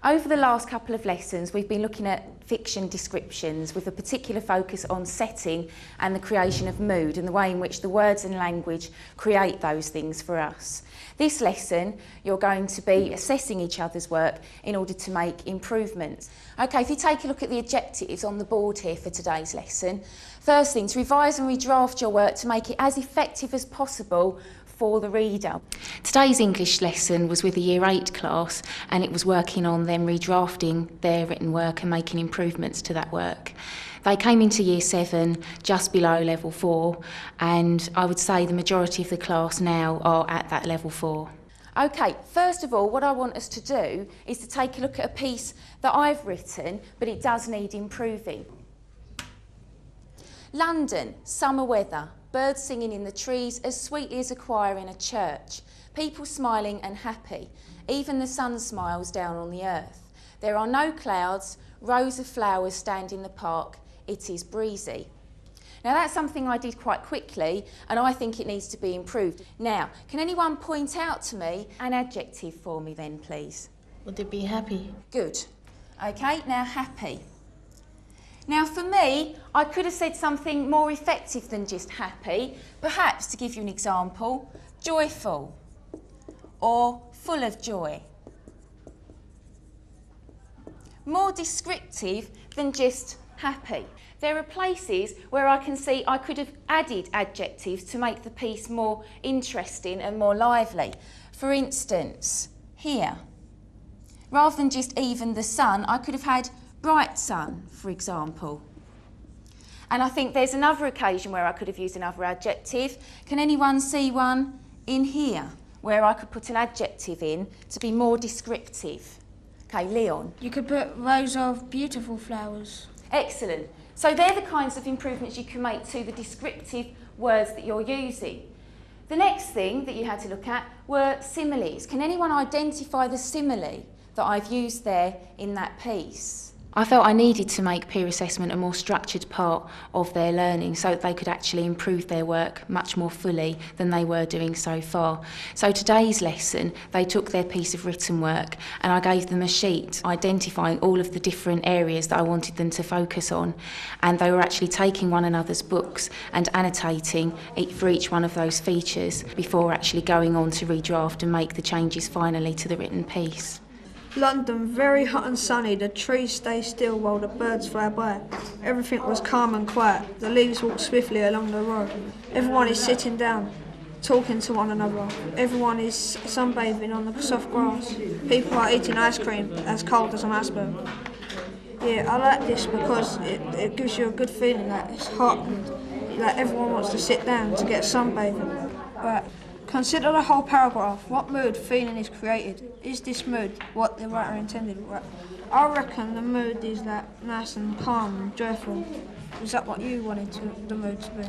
Over the last couple of lessons, we've been looking at fiction descriptions with a particular focus on setting and the creation of mood and the way in which the words and language create those things for us. This lesson, you're going to be assessing each other's work in order to make improvements. Okay, if you take a look at the objectives on the board here for today's lesson, first thing, to revise and redraft your work to make it as effective as possible for the reader. Today's English lesson was with a Year 8 class, and it was working on them redrafting their written work and making improvements to that work. They came into Year 7 just below Level 4, and I would say the majority of the class now are at that Level 4. Okay, first of all, what I want us to do is to take a look at a piece that I've written, but it does need improving. London, summer weather. Birds singing in the trees as sweetly as a choir in a church. People smiling and happy. Even the sun smiles down on the earth. There are no clouds. Rows of flowers stand in the park. It is breezy. Now that's something I did quite quickly, and I think it needs to be improved. Now, can anyone point out to me an adjective for me then, please? Would it be happy? Good. Okay, now happy. Now for me, I could have said something more effective than just happy. Perhaps, to give you an example, joyful or full of joy. More descriptive than just happy. There are places where I can see I could have added adjectives to make the piece more interesting and more lively. For instance, here, rather than just even the sun, I could have had bright sun, for example. And I think there's another occasion where I could have used another adjective. Can anyone see one in here where I could put an adjective in to be more descriptive? Okay, Leon. You could put rows of beautiful flowers. Excellent. So they're the kinds of improvements you can make to the descriptive words that you're using. The next thing that you had to look at were similes. Can anyone identify the simile that I've used there in that piece? I felt I needed to make peer assessment a more structured part of their learning so that they could actually improve their work much more fully than they were doing so far. So today's lesson, they took their piece of written work and I gave them a sheet identifying all of the different areas that I wanted them to focus on, and they were actually taking one another's books and annotating for each one of those features before actually going on to redraft and make the changes finally to the written piece. London, very hot and sunny, the trees stay still while the birds fly by. Everything was calm and quiet, the leaves walk swiftly along the road. Everyone is sitting down, talking to one another. Everyone is sunbathing on the soft grass. People are eating ice cream, as cold as an iceberg. Yeah, I like this because it gives you a good feeling that it's hot and that everyone wants to sit down to get sunbathing. Right. Consider the whole paragraph. What mood feeling is created? Is this mood what the writer intended? I reckon the mood is that nice and calm and joyful. Is that what you wanted the mood to be?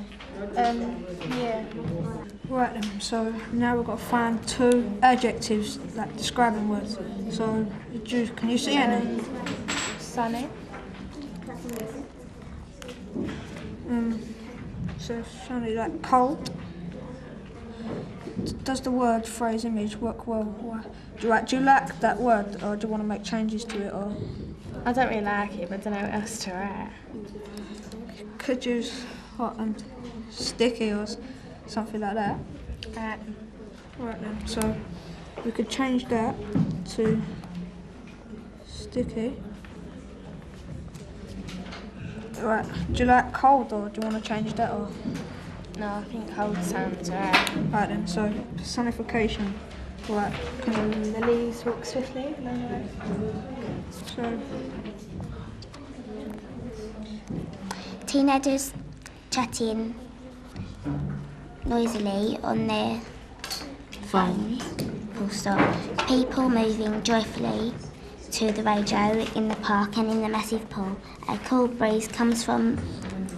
Yeah. Right then, so now we've got to find two adjectives like describing words. So, can you see any? Sunny. So sunny, like cold. Does the word, phrase, image work well? Do you like that word, or do you want to make changes to it? Or I don't really like it, but I don't know what else to write. could use hot and sticky or something like that. Right then, so we could change that to sticky. Right, do you like cold, or do you want to change that? Or No, I think cold sounds right. right then, so personification. Right, The leaves walk swiftly along the road. so Teenagers chatting noisily on their phones. Full stop. People moving joyfully to the radio in the park and in the massive pool. A cool breeze comes from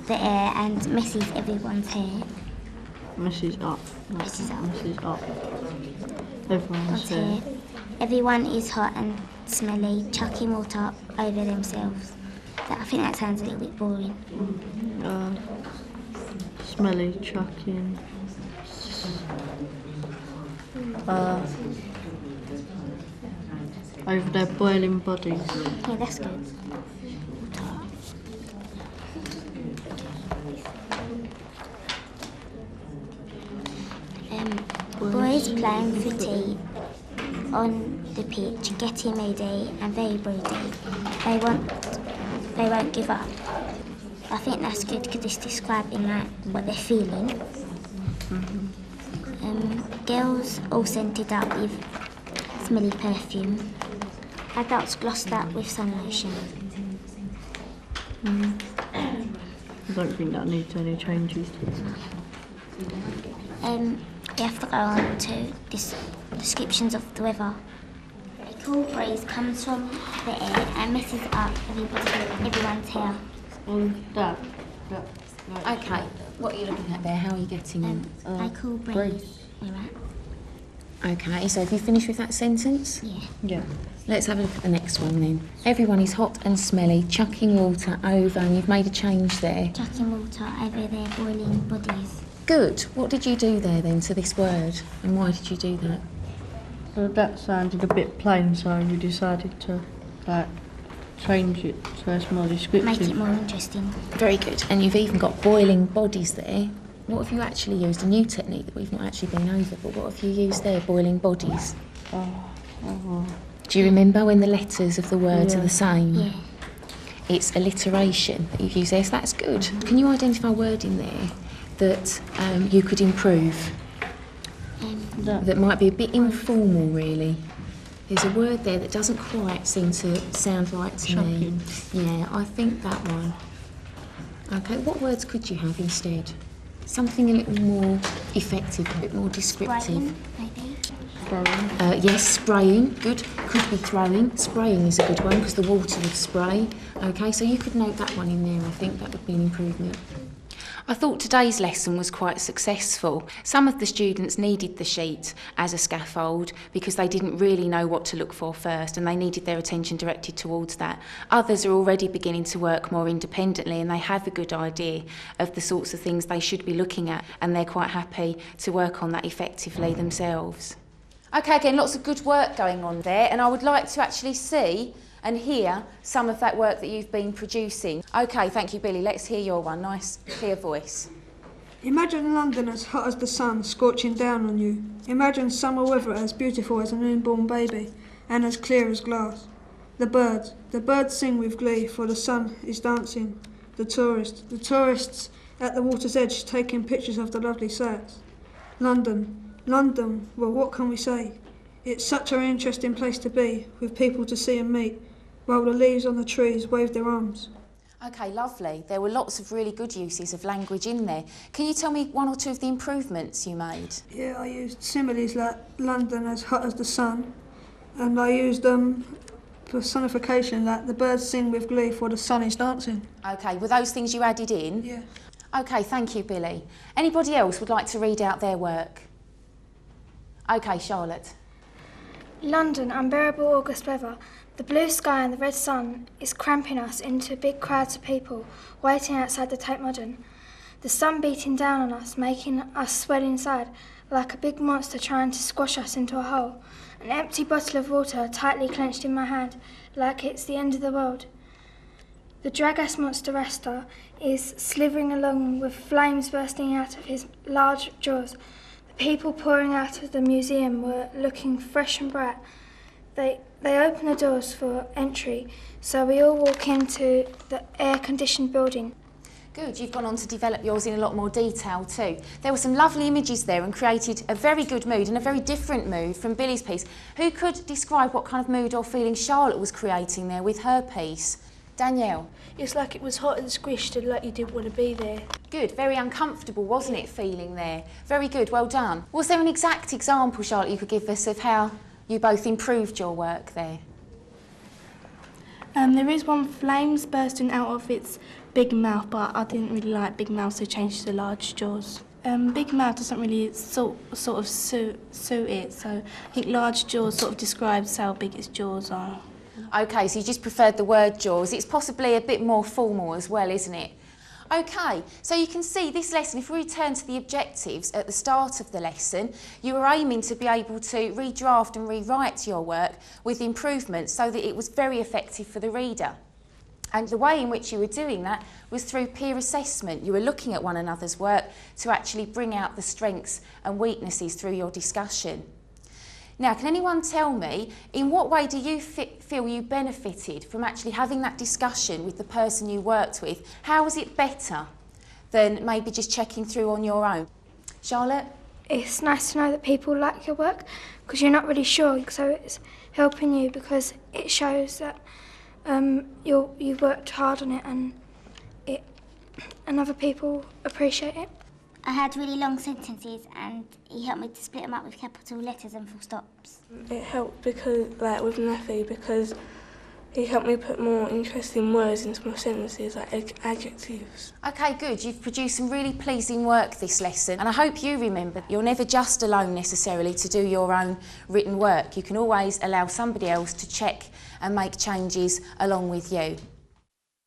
the air and misses everyone's hair. Mrs. Up. Mrs. Up. Mrs. Up. Everyone's Hair. there. Everyone is hot and smelly, chucking water over themselves. I think that sounds a little bit boring. Smelly, chucking. Over their boiling bodies. Yeah, that's good. Boys playing footy on the pitch, getting moody and very broody. They won't give up. I think that's good because it's describing like what they're feeling. Girls all scented up with smelly perfume. Adults glossed up with sun lotion. I don't think that needs any changes. We have to go on to descriptions of the weather. A cool breeze comes from the air and messes up everyone's hair. That. Okay, what are you looking at there? How are you getting on? A cool breeze. All right. Okay, so have you finished with that sentence? Yeah. Yeah. Let's have a look at the next one then. Everyone is hot and smelly, chucking water over, and you've made a change there. Chucking water over their boiling bodies. Good. What did you do there then to this word, and why did you do that? So that sounded a bit plain, so we decided to change it so it's more descriptive. Make it more interesting. Very good. And you've even got boiling bodies there. What have you actually used? A new technique that we've not actually been over, but what have you used there, boiling bodies? Do you remember when the letters of the words are the same? Yeah. It's alliteration that you've used there, so that's good. Can you identify a word in there that you could improve? That might be a bit informal, really. There's a word there that doesn't quite seem to sound right to me. Yeah, I think that one. Okay, what words could you have instead? Something a little more effective, a bit more descriptive. Spraying, maybe. Yes, spraying, good. Could be throwing. Spraying is a good one because the water would spray. Okay, so you could note that one in there. I think that would be an improvement. I thought today's lesson was quite successful. Some of the students needed the sheet as a scaffold because they didn't really know what to look for first and they needed their attention directed towards that. Others are already beginning to work more independently and they have a good idea of the sorts of things they should be looking at and they're quite happy to work on that effectively themselves. Okay, again, lots of good work going on there and I would like to actually see and hear some of that work that you've been producing. Okay, thank you, Billy. Let's hear your one. Nice, clear voice. Imagine London as hot as the sun, scorching down on you. Imagine summer weather as beautiful as a newborn baby, and as clear as glass. The birds sing with glee, for the sun is dancing. The tourists at the water's edge taking pictures of the lovely sights. London, well, what can we say? It's such an interesting place to be, with people to see and meet, while the leaves on the trees wave their arms. Okay, lovely. There were lots of really good uses of language in there. Can you tell me one or two of the improvements you made? Yeah, I used similes like London as hot as the sun, and I used personification like the birds sing with glee for the sun is dancing. Okay, were those things you added in? Yeah. Okay, thank you, Billy. Anybody else would like to read out their work? Okay, Charlotte. London, unbearable August weather. The blue sky and the red sun is cramping us into big crowds of people waiting outside the Tate Modern. The sun beating down on us, making us swell inside like a big monster trying to squash us into a hole. An empty bottle of water tightly clenched in my hand like it's the end of the world. The Dragas monster Rasta is slithering along with flames bursting out of his large jaws. The people pouring out of the museum were looking fresh and bright. They open the doors for entry, so we all walk into the air-conditioned building. Good, you've gone on to develop yours in a lot more detail too. There were some lovely images there and created a very good mood and a very different mood from Billy's piece. Who could describe what kind of mood or feeling Charlotte was creating there with her piece? Danielle? It's like it was hot and squished and like you didn't want to be there. Good, very uncomfortable, wasn't it, feeling there? Very good, well done. Was there an exact example, Charlotte, you could give us of how you both improved your work there? There is one flames bursting out of its big mouth, but I didn't really like big mouth, so changed to large jaws. Big mouth doesn't really sort of suit it, so I think large jaws sort of describes how big its jaws are. Okay, so you just preferred the word jaws. It's possibly a bit more formal as well, isn't it? Okay, so you can see this lesson, if we return to the objectives at the start of the lesson, you were aiming to be able to redraft and rewrite your work with improvements so that it was very effective for the reader. And the way in which you were doing that was through peer assessment. You were looking at one another's work to actually bring out the strengths and weaknesses through your discussion. Now, can anyone tell me, in what way do you feel you benefited from actually having that discussion with the person you worked with? How was it better than maybe just checking through on your own? Charlotte? It's nice to know that people like your work because you're not really sure, so it's helping you because it shows that you've worked hard on it and other people appreciate it. I had really long sentences and he helped me to split them up with capital letters and full stops. It helped because, like with Nafi, because he helped me put more interesting words into my sentences, like adjectives. Okay, good. You've produced some really pleasing work this lesson, and I hope you remember you're never just alone necessarily to do your own written work. You can always allow somebody else to check and make changes along with you.